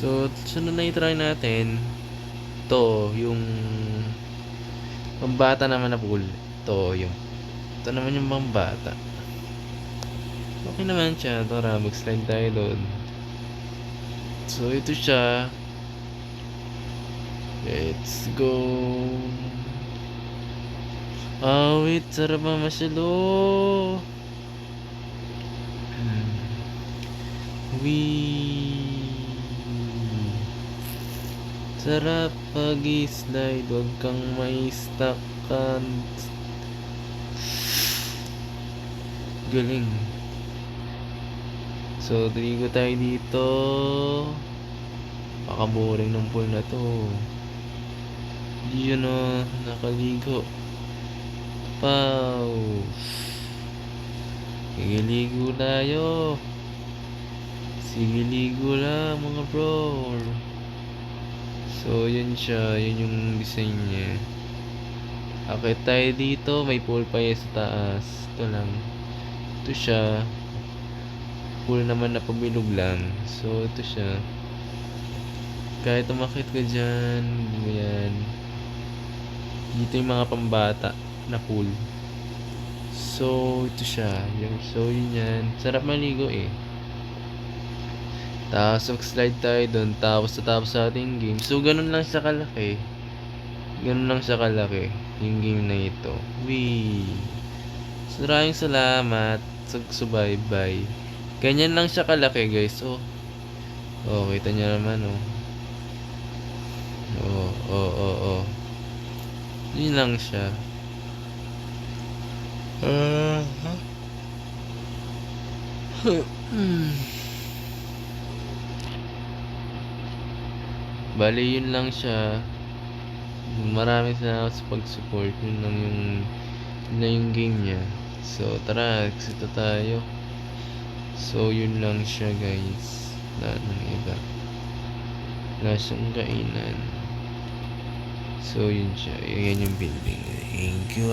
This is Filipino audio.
So, sunod na i-try natin. Ito, yung pambata naman na pool. Ito naman yung pambata. Okay naman siya. Tara, mag-slide tayo doon. So, ito siya. Let's go. Wait. Sarap pa masyado. Sarap pag-slide. Huwag kang may stuckan. Galing. So, daligo tayo dito. Paka-boring ng pool na to. Yun o, nakaligo. Pow! Sige, ligo tayo. Sige, ligo lang mga bro. So, yun siya. Yun yung design niya. Akit tayo dito. May pool pa yan sa taas. Ito lang. Ito siya. Pool naman na pabilog lang. So, ito siya. Kahit umakit ka dyan. Yan. Dito yung mga pambata na pool. So, ito siya. So, yun yan. Sarap maligo eh. Tapos, mag-slide tayo doon. Tapos, tatapos sa ating game. So, ganun lang siya kalaki. Ganun lang siya kalaki. Yung game na ito. So, maraming salamat sa subaybay. Ganyan lang siya kalaki, guys. Oh, kita nyo naman, oh. Oh. Yun lang siya. Bali, yun lang siya. Maraming salamat sa pag-support. Yun na yung game niya. So, tara, exit na tayo. So, yun lang siya, guys. Wala nang iba. Wala siyang kainan. So, yun siya. Yan yung building. Thank you,